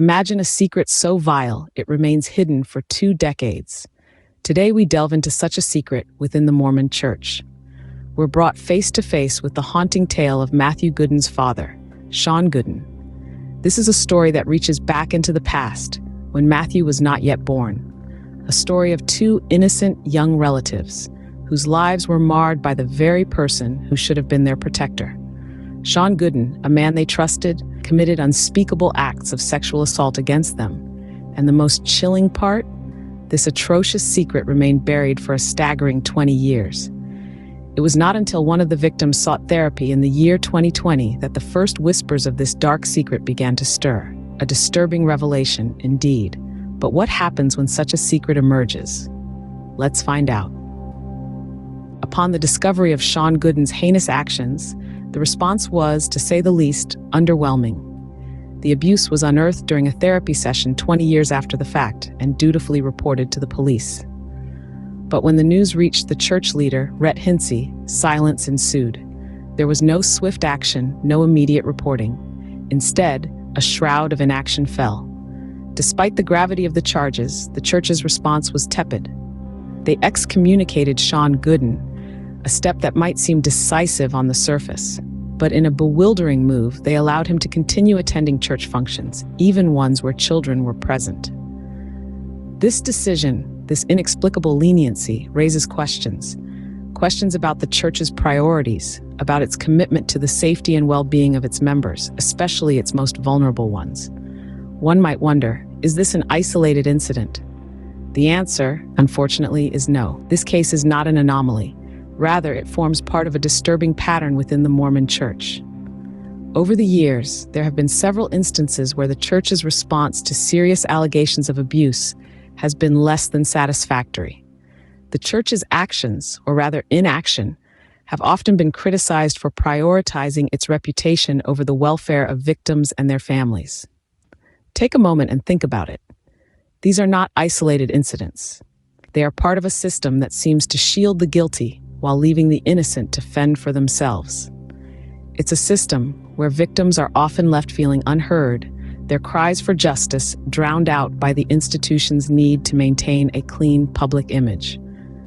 Imagine a secret so vile it remains hidden for 2 decades. Today we delve into such a secret within the Mormon Church. We're brought face to face with the haunting tale of Matthew Gooden's father, Sean Gooden. This is a story that reaches back into the past, when Matthew was not yet born. A story of 2 innocent young relatives, whose lives were marred by the very person who should have been their protector. Sean Gooden, a man they trusted, committed unspeakable acts of sexual assault against them. And the most chilling part? This atrocious secret remained buried for a staggering 20 years. It was not until one of the victims sought therapy in the year 2020 that the first whispers of this dark secret began to stir. A disturbing revelation, indeed. But what happens when such a secret emerges? Let's find out. Upon the discovery of Sean Gooden's heinous actions, the response was, to say the least, underwhelming. The abuse was unearthed during a therapy session 20 years after the fact and dutifully reported to the police. But when the news reached the church leader, Rhett Hinsey, silence ensued. There was no swift action, no immediate reporting. Instead, a shroud of inaction fell. Despite the gravity of the charges, the church's response was tepid. They excommunicated Sean Gooden, a step that might seem decisive on the surface. But in a bewildering move, they allowed him to continue attending church functions, even ones where children were present. This decision, this inexplicable leniency, raises questions. Questions about the church's priorities, about its commitment to the safety and well-being of its members, especially its most vulnerable ones. One might wonder, is this an isolated incident? The answer, unfortunately, is no. This case is not an anomaly. Rather, it forms part of a disturbing pattern within the Mormon Church. Over the years, there have been several instances where the Church's response to serious allegations of abuse has been less than satisfactory. The Church's actions, or rather inaction, have often been criticized for prioritizing its reputation over the welfare of victims and their families. Take a moment and think about it. These are not isolated incidents. They are part of a system that seems to shield the guilty while leaving the innocent to fend for themselves. It's a system where victims are often left feeling unheard, their cries for justice drowned out by the institution's need to maintain a clean public image.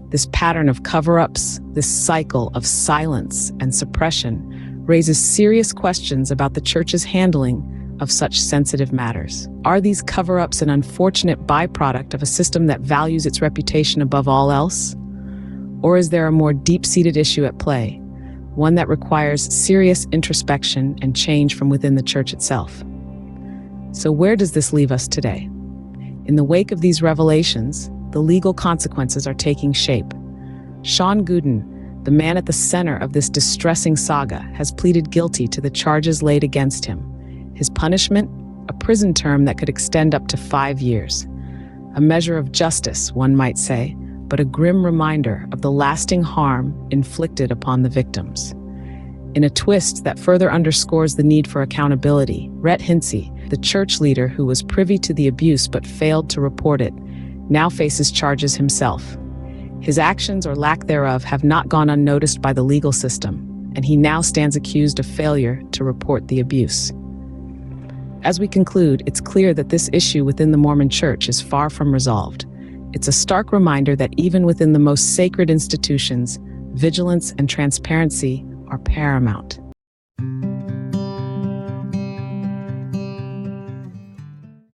This pattern of cover-ups, this cycle of silence and suppression, raises serious questions about the Church's handling of such sensitive matters. Are these cover-ups an unfortunate byproduct of a system that values its reputation above all else? Or is there a more deep-seated issue at play, one that requires serious introspection and change from within the Church itself? So where does this leave us today? In the wake of these revelations, the legal consequences are taking shape. Sean Gooden, the man at the center of this distressing saga, has pleaded guilty to the charges laid against him. His punishment? A prison term that could extend up to 5 years. A measure of justice, one might say, but a grim reminder of the lasting harm inflicted upon the victims. In a twist that further underscores the need for accountability, Rhett Hinsey, the church leader who was privy to the abuse but failed to report it, now faces charges himself. His actions or lack thereof have not gone unnoticed by the legal system, and he now stands accused of failure to report the abuse. As we conclude, it's clear that this issue within the Mormon Church is far from resolved. It's a stark reminder that even within the most sacred institutions, vigilance and transparency are paramount.